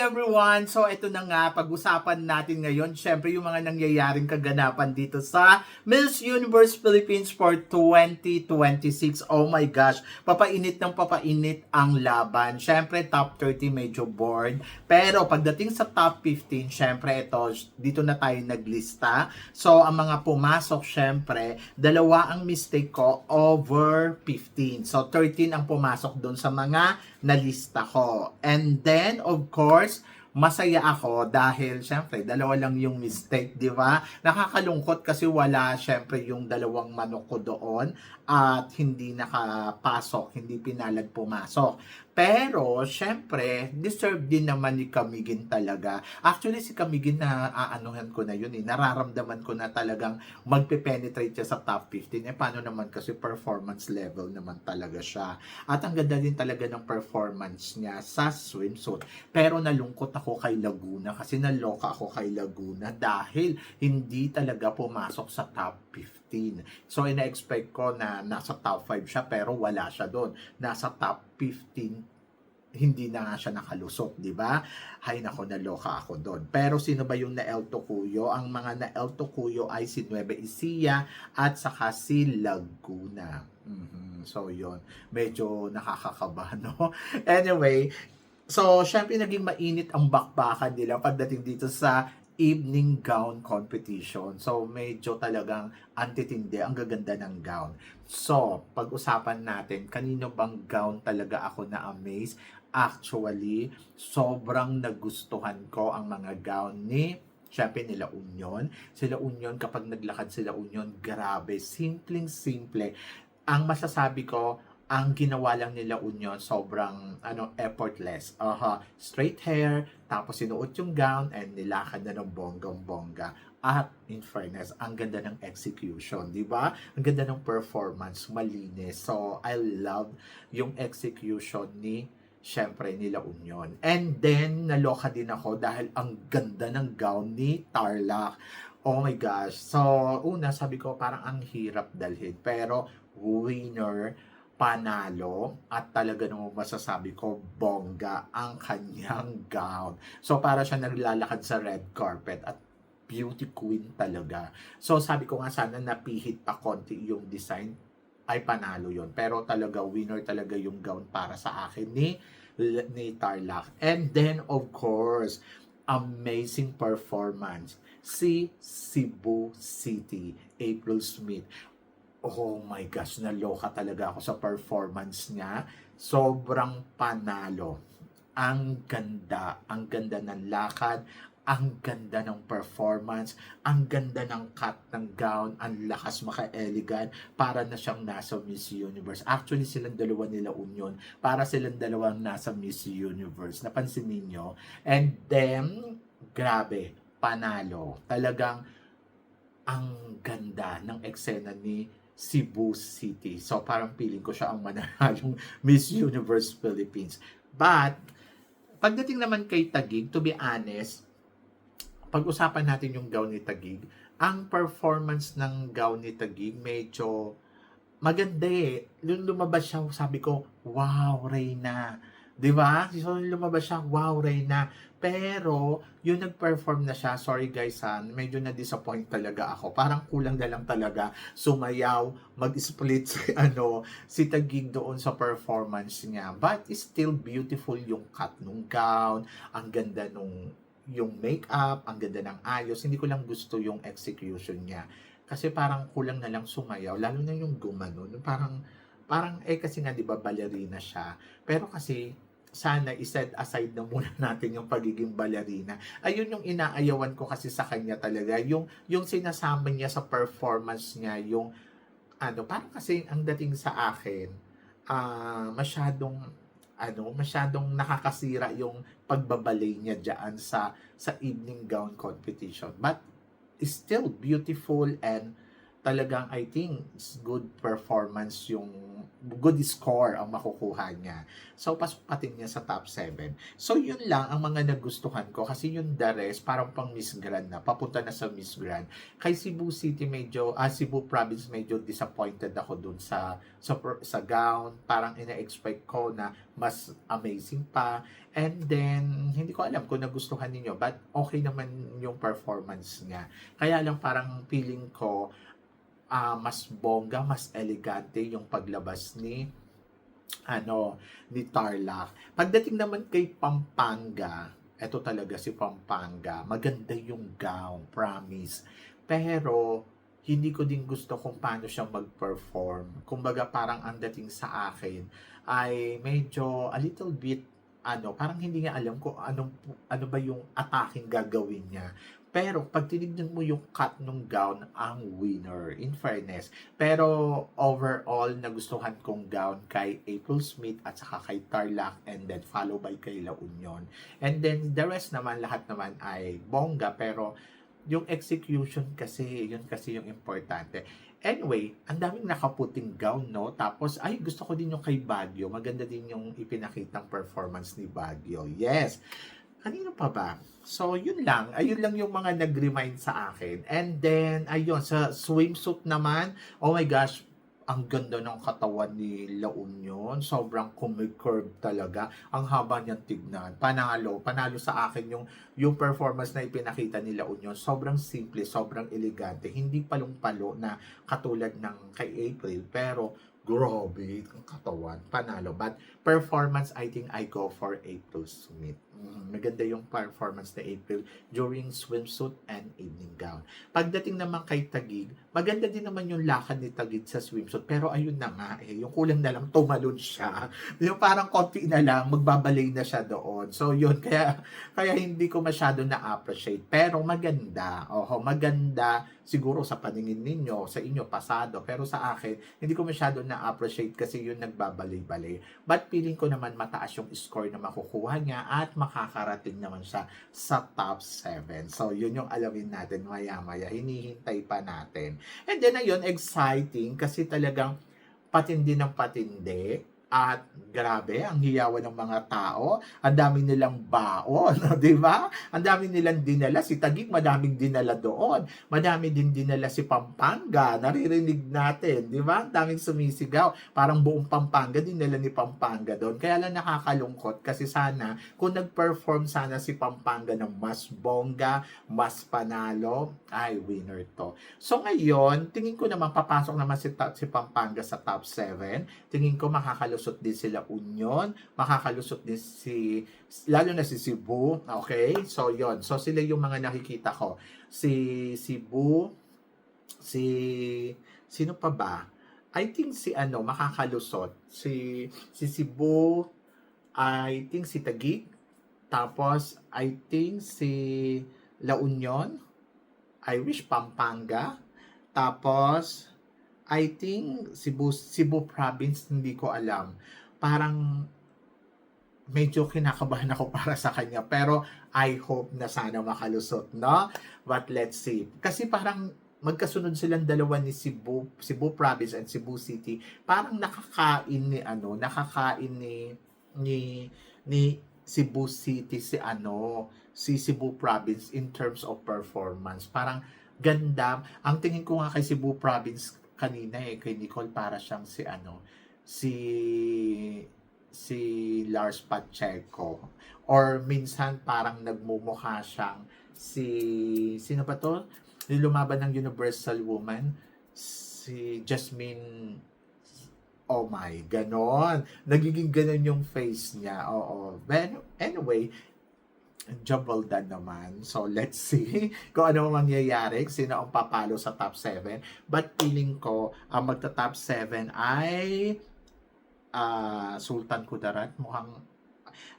everyone! So ito na nga, pag-usapan natin ngayon, syempre yung mga nangyayaring kaganapan dito sa Miss Universe Philippines for 2026. Oh my gosh, papainit ng papainit ang laban. Syempre top 30 medyo bored. Pero pagdating sa top 15, syempre ito, dito na tayo naglista. So ang mga pumasok, syempre, dalawa ang mistake ko over 15. So 13 ang pumasok doon sa mga nalista ko. And then, of course, masaya ako dahil syempre dalawa lang yung mistake, di ba? Nakakalungkot kasi wala syempre yung dalawang manok ko doon at hindi nakapasok, hindi pinalag pumasok. Pero syempre, deserve din naman ni Camiguin talaga. Actually si Camiguin na aanuhan ko na yun eh. Nararamdaman ko na talagang magpe-penetrate siya sa top 15. Eh paano naman kasi performance level naman talaga siya. At ang ganda din talaga ng performance niya sa swimsuit. Pero nalungkot ako kay Laguna kasi naloka ako kay Laguna dahil hindi talaga pumasok sa top 15. So ina-expect ko na nasa top 5 siya pero wala siya doon. Nasa top 15 hindi na nga siya nakalusot, di ba? Hay nako, naloka ako doon. Pero sino ba yung na El Tocuyo? Ang mga na El Tocuyo ay si Nueva Ecija at saka si Laguna. So yon, medyo nakakakaba, no? Anyway, so syempre naging mainit ang bakbakan nila pagdating dito sa evening gown competition. So medyo talagang antitindi, ang gaganda ng gown. So, pag-usapan natin, kanino bang gown talaga ako na-amaze? Actually, sobrang nagustuhan ko ang mga gown ni syempre nila Union. Sila Union, kapag naglakad sila Union, grabe, simpleng-simple. Ang masasabi ko, ang ginawa lang nila Union, sobrang effortless. Straight hair, tapos sinuot yung gown, and nilakad na ng bonggang-bongga. At in fairness, ang ganda ng execution, di ba? Ang ganda ng performance, malinis. So, I love yung execution ni syempre nila Union. And then, naloka din ako dahil ang ganda ng gown ni Tarlac. Oh my gosh. So, una, sabi ko parang ang hirap dalhin. Pero, winner, panalo, at talaga naman masasabi ko, bongga ang kanyang gown. So, para siya naglalakad sa red carpet at beauty queen talaga. So, sabi ko nga sana napihit pa konti yung design, ay panalo yon. Pero talaga winner talaga yung gown para sa akin ni Tarlac. And then of course, amazing performance si Cebu City, April Smith. Oh my gosh, naloka talaga ako sa performance niya. Sobrang panalo. Ang ganda ng lakad, ang ganda ng performance, ang ganda ng cut ng gown, ang lakas maka-elegant, para na siyang nasa Miss Universe. Actually, silang dalawa nila Union, para silang dalawang nasa Miss Universe. Napansin ninyo? And then, grabe, panalo. Talagang, ang ganda ng eksena ni Cebu City. So, parang feeling ko siya ang mananalong Miss Universe Philippines. But, pagdating naman kay Taguig, to be honest, pag-usapan natin yung gown ni Taguig. Ang performance ng gown ni Taguig medyo maganda eh. Lumabas siya, sabi ko, wow, Reyna. Di ba? So, lumabas siya, wow, Reyna. Pero, yung nag-perform na siya, sorry guys ha, medyo na-disappoint talaga ako. Parang kulang na lang talaga sumayaw, mag-split si Taguig doon sa performance niya. But, still beautiful yung cut nung gown, ang ganda nung yung makeup, ang ganda ng ayos. Hindi ko lang gusto yung execution niya. Kasi parang kulang na lang sumayaw, lalo na yung gumano. Parang kasi nga 'di ba ballerina siya. Pero kasi sana i-set aside na muna natin yung pagiging ballerina. Ayun yung inaayawan ko kasi sa kanya talaga. Yung sinasama niya sa performance niya, yung parang kasi ang dating sa akin, masyadong nakakasira yung pagbabalay niya diyan sa evening gown competition. But still beautiful, and talagang I think good performance yung good score ang makukuha niya. So, pasok pa din niya sa top 7. So, yun lang ang mga nagustuhan ko kasi yung the rest, parang pang Miss Grand na, papunta na sa Miss Grand. Kay Cebu City Cebu Province medyo disappointed ako dun sa gown. Parang ina-expect ko na mas amazing pa. And then, hindi ko alam kung nagustuhan ninyo, but okay naman yung performance niya. Kaya lang parang feeling ko, mas bongga, mas elegante yung paglabas ni Tarlac. Pagdating naman kay Pampanga, eto talaga si Pampanga, maganda yung gown, promise. Pero hindi ko din gusto kung paano siya mag-perform. Kumbaga parang ang dating sa akin ay medyo a little bit parang hindi niya alam kung ano ba yung attacking gagawin niya. Pero pag tinignan mo yung cut ng gown, ang winner, in fairness. Pero overall, nagustuhan kong gown kay April Smith at saka kay Tarlac and then follow by kay La Union. And then the rest naman, lahat naman ay bongga pero yung execution kasi, yun kasi yung importante. Anyway, ang daming nakaputing gown, no? Tapos, ay, gusto ko din yung kay Baguio. Maganda din yung ipinakitang performance ni Baguio. Yes! Kanino pa ba? So, yun lang. Ayun lang yung mga nag-remind sa akin. And then, ayun, sa swimsuit naman, oh my gosh, ang ganda ng katawan ni La Union. Sobrang kumicurve talaga. Ang haba niyang tignan. Panalo. Panalo sa akin yung performance na ipinakita ni La Union. Sobrang simple, sobrang elegante. Hindi palong-palo na katulad ng kay April. Pero, grabe, ang katawan. Panalo. But, performance, I think I go for April Smith. Maganda yung performance ni April during swimsuit and evening gown. Pagdating naman kay Taguig, maganda din naman yung lakad ni Taguig sa swimsuit. Pero ayun na nga yung kulang na lang tumalon siya. Yung parang konti na lang, magbabalay na siya doon. So yun, kaya hindi ko masyado na-appreciate. Pero maganda. Maganda siguro sa paningin ninyo, sa inyo pasado. Pero sa akin, hindi ko masyado na-appreciate kasi yun nagbabalay-balay. But feeling ko naman mataas yung score na makukuha niya at makakarating naman siya sa top 7. So, yun yung alamin natin maya-maya. Hinihintay pa natin. And then, ayun, exciting kasi talagang patindi ng patindi. At grabe, ang hiyawan ng mga tao. Ang dami nilang baon, di ba? Ang dami nilang dinala. Si Taguig, madaming dinala doon. Madami din dinala si Pampanga. Naririnig natin, di ba? Ang daming sumisigaw. Parang buong Pampanga, dinala ni Pampanga doon. Kaya lang nakakalungkot kasi sana, kung nag-perform sana si Pampanga ng mas bongga, mas panalo, ay, winner to. So ngayon, tingin ko naman papasok naman si Pampanga sa top 7. Tingin ko makakalusot din sila Union, makakalusot din lalo na si Cebu, okay? So, yon. So, sila yung mga nakikita ko. Si Cebu, sino pa ba? I think makakalusot. Si Cebu, I think si Taguig, tapos, I think si La Union, I wish Pampanga, tapos, I think Cebu Province, hindi ko alam. Parang medyo kinakabahan ako para sa kanya. Pero I hope na sana makalusot, no? But let's see. Kasi parang magkasunod silang dalawa ni Cebu Province and Cebu City. Parang nakakain ni Cebu City si Cebu Province in terms of performance. Parang ganda. Ang tingin ko nga kay Cebu Province kanina kay Nicole para siyang si Lars Pacheco, or minsan parang nagmumukha siyang sino ba to? Yung lumaban ng Universal Woman, si Jasmine. Oh my, ganon. Nagiging ganon yung face niya. Oo. But anyway, job well done naman. So, let's see kung ano mangyayari, sino ang papalo sa top 7. But feeling ko, ang magta-top 7 ay Sultan Kudarat.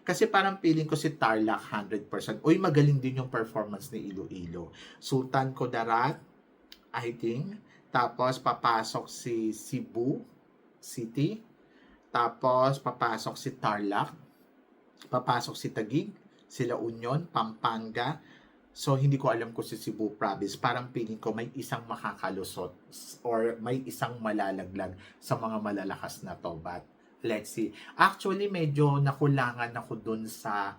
Kasi parang feeling ko si Tarlac 100%. Uy, magaling din yung performance ni Iloilo. Sultan Kudarat, I think. Tapos, papasok si Cebu City. Tapos, papasok si Tarlac. Papasok si Taguig, sila Union, Pampanga, So, hindi ko alam kung si Cebu Province, parang feeling ko may isang makakalusot or may isang malalaglag sa mga malalakas na to. But, let's see. Actually, medyo nakulangan ako dun sa,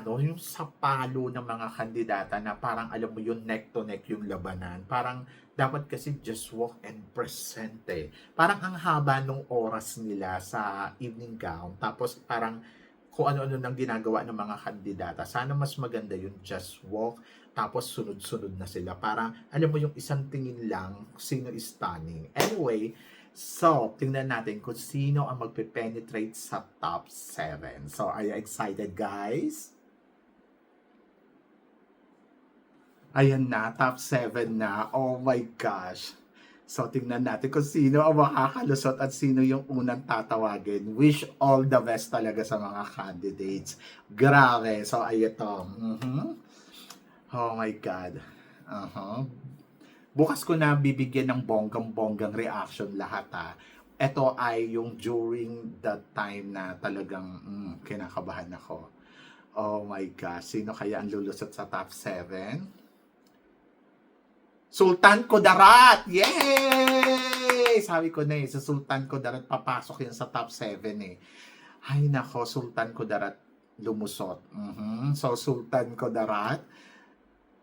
yung sa palo ng mga kandidata na parang, alam mo yun, neck to neck yung labanan. Parang, dapat kasi just walk and present eh. Parang ang haba nung oras nila sa evening gown. Tapos, parang, kung ano-ano nang ginagawa ng mga kandidata. Sana mas maganda yung just walk, tapos sunod-sunod na sila. Para, alam mo yung isang tingin lang, sino is stunning. Anyway, so, tingnan natin kung sino ang magpe-penetrate sa top 7. So, are you excited, guys? Ayan na, top 7 na. Oh my gosh. So, tingnan natin kung sino ang makakalusot at sino yung unang tatawagin. Wish all the best talaga sa mga candidates. Grabe. So, ay ito. Oh my God. Bukas ko na bibigyan ng bonggang-bonggang reaction lahat ha. Ito ay yung during the time na talagang kinakabahan ako. Oh my gosh. Sino kaya ang lulusot sa top 7? Sultan Kudarat! Yay! Sabi ko na sa Sultan Kudarat, papasok yan sa top 7 eh. Ay nako, Sultan Kudarat lumusot. So, Sultan Kudarat,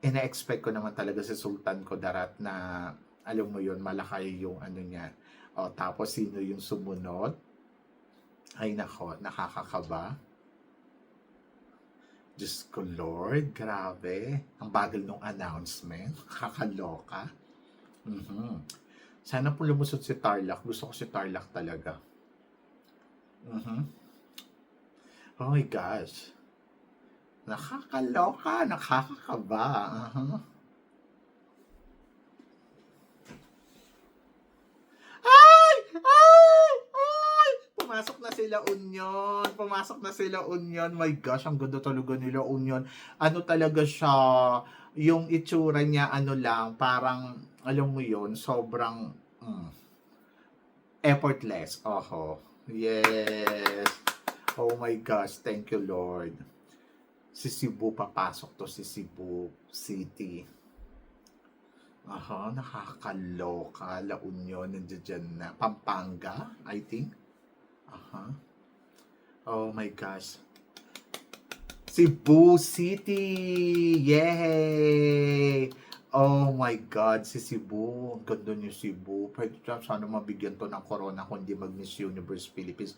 ina-expect ko naman talaga si Sultan Kudarat na, alam mo yun, malaki yung ano niya. O, tapos, sino yung sumunod? Ay nako, nakakakaba. Diyos ko, Lord, grabe. Ang bagal nung announcement. Kakaloka. Sana po lumusot si Tarlac. Gusto ko si Tarlac talaga. Oh my gosh. Nakakaloka. Nakakakaba. Pumasok na sila Union. Pumasok na sila Union. My gosh, ang ganda talaga nila Union. Ano talaga siya, yung itsura niya, ano lang, parang, alam mo yun, sobrang effortless. Oho. Yes. Oh my gosh, thank you Lord. Si Cebu, papasok to si Cebu City. Aha, nakakaloka. La Union, nandiyan na. Pampanga, I think. Oh my gosh. Cebu City! Yay! Oh my God, si Cebu. Ang ganda ni Cebu. Pwede sana mabigyan to ng corona kung di mag-Miss Universe Philippines.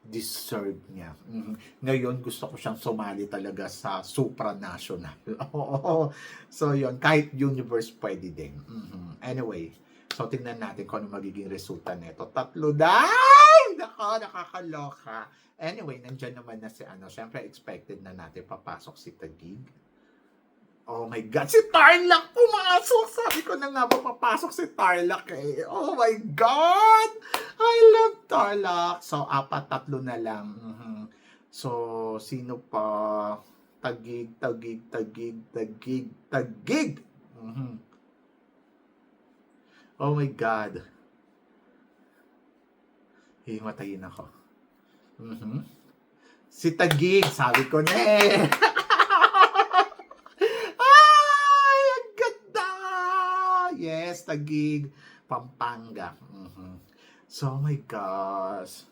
Deserve niya. Ngayon, gusto ko siyang sumali talaga sa supranational. So, yun. Kahit universe pwede din. Anyway, so tingnan natin kung ano magiging resulta nito. 3 dahil! Nako, nakakaloka. Anyway, nandyan naman na si syempre expected na natin papasok si Taguig. Oh my God, si Tarlac pumasok! Sabi ko na nga ba papasok si Tarlac eh. Oh my God! I love Tarlac. So, 4, 3 na lang. So, sino pa? Taguig. Oh my God. Himatayin ako. Si Taguig, sabi ko na eh. Ay, ang ganda! Yes, Taguig. Pampanga. So, oh my gosh.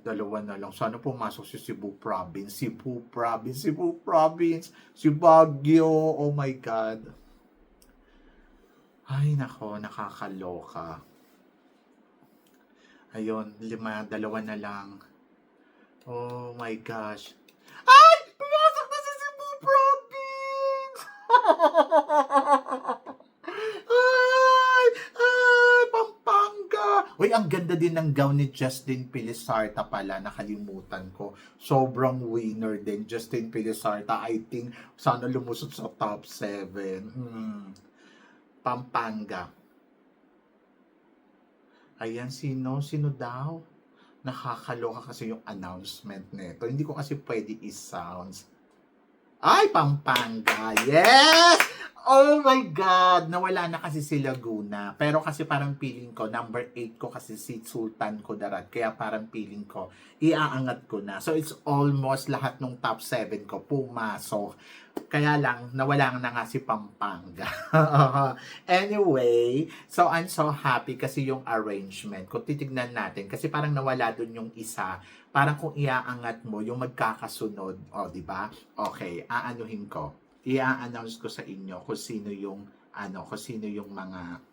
2 na lang. Sana pumasok si Cebu Province. Si Baguio. Oh my God. Ay, nako, nakakaloka. Ayun, 2 na lang. Oh my gosh. Ay! Pumasok na si Cebu Province! Pampanga! Uy, ang ganda din ng gown ni Justin Pilisarta pala. Nakalimutan ko. Sobrang winner din. Justin Pilisarta, I think, sana lumusot sa top 7. Pampanga. Ayan, sino daw? Nakakaloka kasi yung announcement nito. Hindi ko kasi pwede i-sounds. Ay, Pampanga! Yes! Oh my God! Nawala na kasi si Laguna. Pero kasi parang feeling ko, number 8 ko kasi si Sultan Kudarat. Kaya parang feeling ko, iaangat ko na. So it's almost lahat ng top 7 ko pumasok. Kaya lang, nawala na nga si Pampanga. Anyway, so I'm so happy kasi yung arrangement. Kung titignan natin, kasi parang nawala dun yung isa. Parang kung iaangat mo, yung magkakasunod. O, di ba? Okay, aanuhin ko. I-announce ko sa inyo kung sino yung kung sino yung mga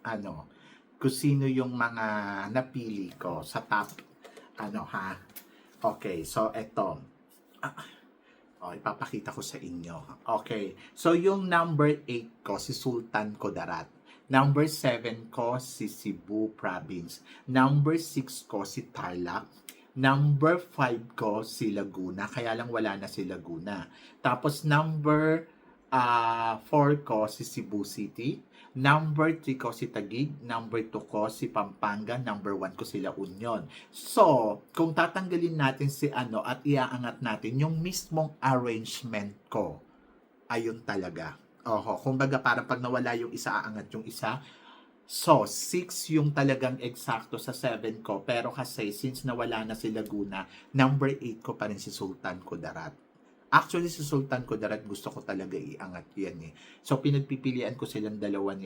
ano, kung sino yung mga napili ko sa top ha. Okay, so eto. Ipapakita ko sa inyo. Okay. So yung number 8 ko si Sultan Kudarat. Number 7 ko si Cebu Province. Number 6 ko si Tarlac. Number 5 ko si Laguna, kaya lang wala na si Laguna. Tapos number 4 ko si Cebu City. Number 3 ko si Taguig. Number 2 ko si Pampanga. Number 1 ko si La Union. So, kung tatanggalin natin si at iaangat natin yung mismong arrangement ko, ayun talaga. Kumbaga parang pag nawala yung isa, aangat yung isa. So, 6 yung talagang eksakto sa 7 ko. Pero kasi, since nawala na si Laguna, number 8 ko pa rin si Sultan Kudarat. Actually, si Sultan Kudarat gusto ko talaga iangat yan eh. So, pinagpipilian ko silang dalawa ni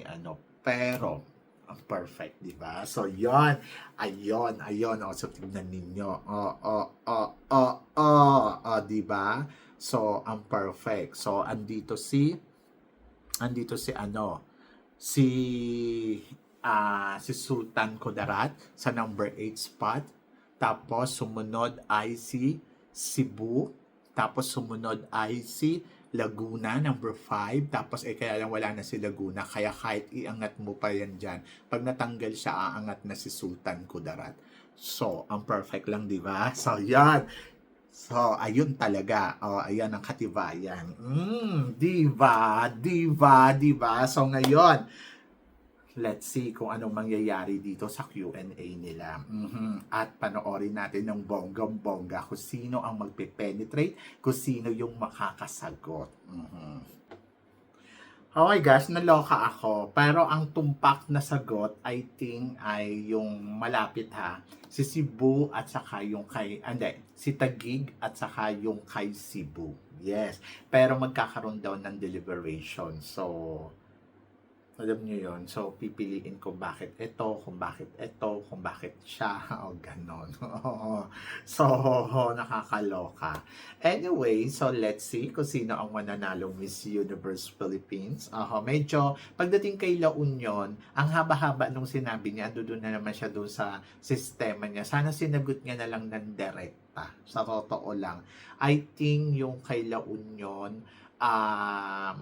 Pero, ang perfect, di ba? So, yon. Ayun. So, tignan ninyo. Di ba? So, ang perfect. So, andito si si Sultan Kudarat sa number 8 spot. Tapos sumunod ay si Cebu. Tapos sumunod ay si Laguna, number 5. Tapos kaya lang wala na si Laguna. Kaya kahit iangat mo pa yan dyan, pag natanggal siya, aangat na si Sultan Kudarat. So, ang perfect lang, di ba? So, yan. So, ayun talaga. Ayan ang katibayan. Diba? So, ngayon, let's see kung anong mangyayari dito sa Q&A nila. At panoorin natin ng bonggang-bongga kung sino ang magpe-penetrate, kung sino yung makakasagot. Oh my gosh, naloka ako. Pero ang tumpak na sagot, I think, ay yung malapit ha. Si Cebu at saka yung si Taguig at saka yung kay Cebu. Yes. Pero magkakaroon daw ng deliberation. So, alam nyo yun. So, pipiliin ko bakit ito, kung bakit siya, o ganon. So, nakakaloka. Anyway, so let's see kung sino ang mananalong Miss Universe Philippines. Medyo, pagdating kay La Union, ang haba-haba nung sinabi niya, doon na naman siya doon sa sistema niya. Sana sinagot niya na lang ng direkta. Sa totoo lang. I think yung kay La Union,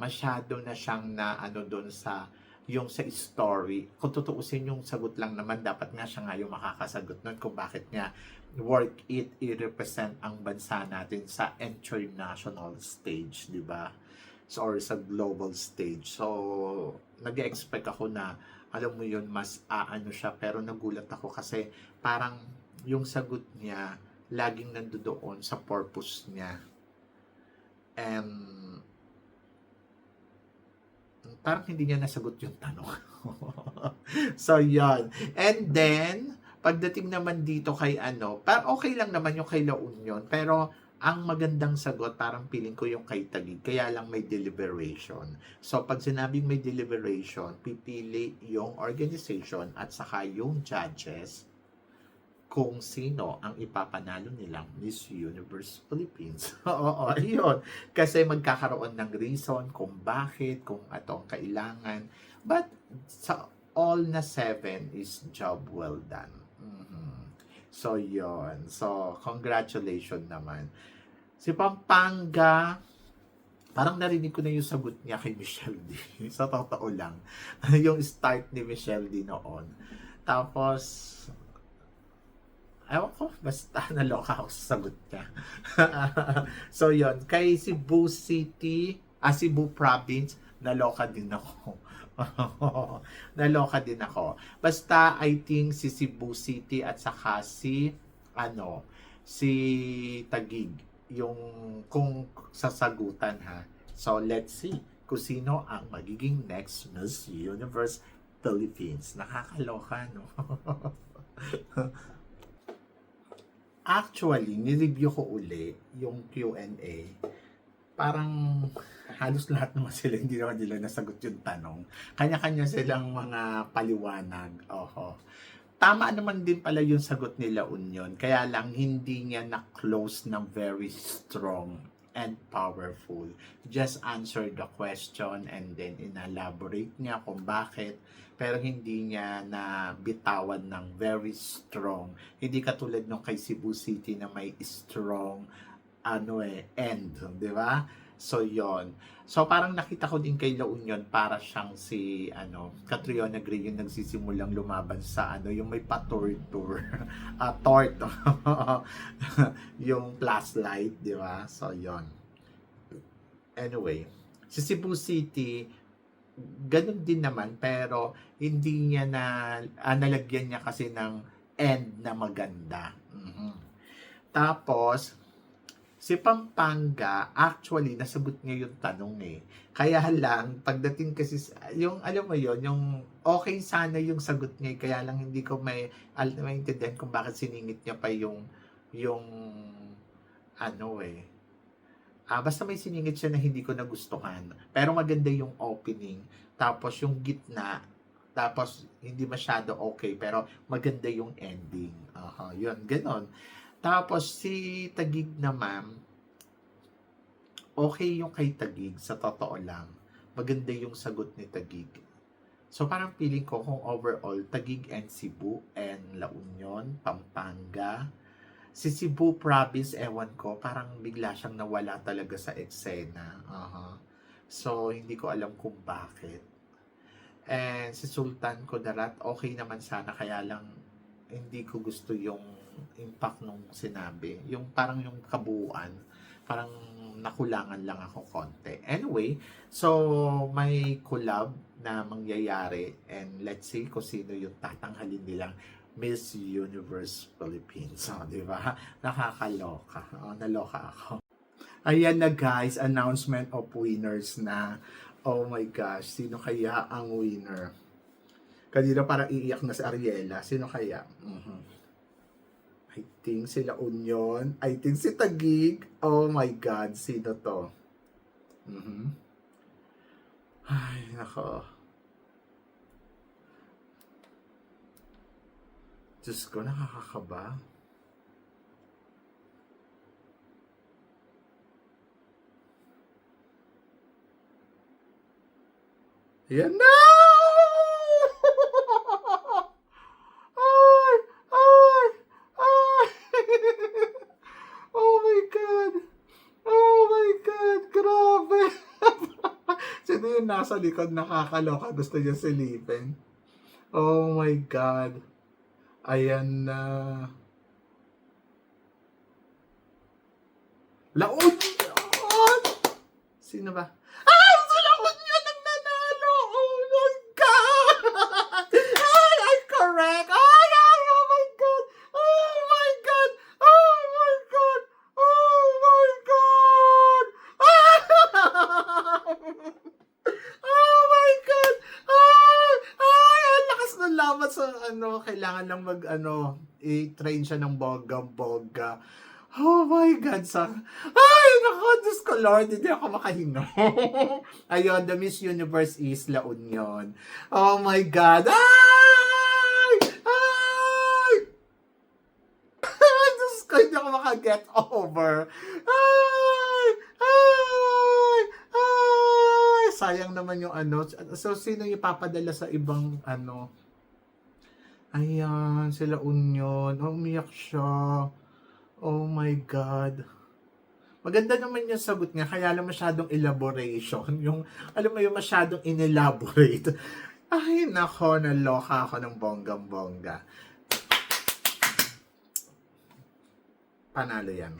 masyado na siyang doon sa yung sa story. Kung tutuusin yung sagot lang naman, dapat nga siya nga yung makakasagot nun kung bakit niya work it i-represent ang bansa natin sa international stage, di ba? So, or sa global stage. So, nag-expect ako na, alam mo yun, mas siya, pero nagulat ako kasi parang yung sagot niya, laging nandoon sa purpose niya. And parang hindi niya nasagot yung tanong. So, yon. And then, pagdating naman dito kay parang okay lang naman yung kay La Union, pero ang magandang sagot, parang feeling ko yung kay Taguig, kaya lang may deliberation. So, pag sinabing may deliberation, pipili yung organization at saka yung judges kung sino ang ipapanalo nilang Miss Universe Philippines. Oo, yun. Kasi magkakaroon ng reason kung bakit, kung atong kailangan. But sa all na 7 is job well done. So, yun. So, congratulations naman. Si Pampanga, parang narinig ko na yung sagot niya kay Michelle D. Sa totoo lang. Yung start ni Michelle D noon. Tapos, ewan ko, basta naloka ako sa sagot niya. So, yon. Kay Cebu City, Cebu Province, naloka din ako. Naloka din ako. Basta, I think, si Cebu City at saka si Taguig, yung kung sasagutan ha. So, let's see kung sino ang magiging next Miss Universe Philippines. Nakakaloka, no? Actually, nireview ko uli yung Q&A. Parang halos lahat naman sila, hindi naman nila nasagot yung tanong. Kanya-kanya silang mga paliwanag. Oho. Tama naman din pala yung sagot nila Union. Kaya lang hindi niya na-close ng very strong and powerful. Just answer the question and then inelaborate niya kung bakit. Pero hindi niya na bitawan ng very strong. Hindi katulad nung kay Cebu City na may strong end, di ba? So, yon. So, parang nakita ko din kay La Union para siyang si, Catriona Gray yung nagsisimulang lumaban sa, yung may pa-tour. Tort. Yung plus light, di ba? So, yon. Anyway, si Cebu City, ganun din naman, pero hindi niya nalagyan niya kasi ng end na maganda. Tapos, si Pampanga, actually, nasagot niya yung tanong eh. Kaya lang, pagdating kasi, yung, alam mo yon, yung okay sana yung sagot niya, kaya lang hindi ko maintindihan kung bakit siningit niya pa yung basta may siningit siya na hindi ko nagustuhan. Pero maganda yung opening, tapos yung gitna, tapos hindi masyado okay, pero maganda yung ending. Yun, ganon. Tapos si Taguig naman, okay yung kay Taguig, sa totoo lang. Maganda yung sagot ni Taguig. So parang feeling ko kung overall, Taguig and Cebu and La Union, Pampanga. Si Cebu province, ewan ko, parang bigla siyang nawala talaga sa eksena. So hindi ko alam kung bakit. And si Sultan Kudarat, okay naman sana, kaya lang hindi ko gusto yung impact nung sinabi. Yung parang yung kabuuan, parang nakulangan lang ako konti. Anyway, so may collab na mangyayari and let's see kung sino yung tatanghalin nilang Miss Universe Philippines. Di ba? Nakakaloka. Naloka ako. Ayan na guys, announcement of winners na. Oh my gosh, sino kaya ang winner? Kanina parang iiyak na si Ariela. Sino kaya? I think sila Union. I think si Taguig. Oh my God, sino to? Ay, nako. Diyos ko, nakakakaba. Yan na! Yung nasa likod nakakaloka, gusto niya silipin. Oh my God. Ayan na. La Union! Sino ba? Si La Union ang nanalo! Oh my God! Ay, correct! Ay, oh my God! Oh my God! Oh my God! Oh my God! Laban sa kailangan lang i-train siya ng bonggang-bongga. Oh my God, ay, naku, Diyos ko, Lord, hindi ako makahinga. Ayun, the Miss Universe is La Union. Oh my God, ay! Ay! Diyos ko, hindi ako makaget over. Ay! Ay! Ay! Sayang naman yung So, sino yung papadala sa ibang Ayan, sila Union. Umiyak siya. Oh my God. Maganda naman yung sagot niya, kaya lang masyadong elaboration. Yung, alam mo yung masyadong inelaborate. Ay, nako, naloka ako ng bonggang-bongga. Panalo yan.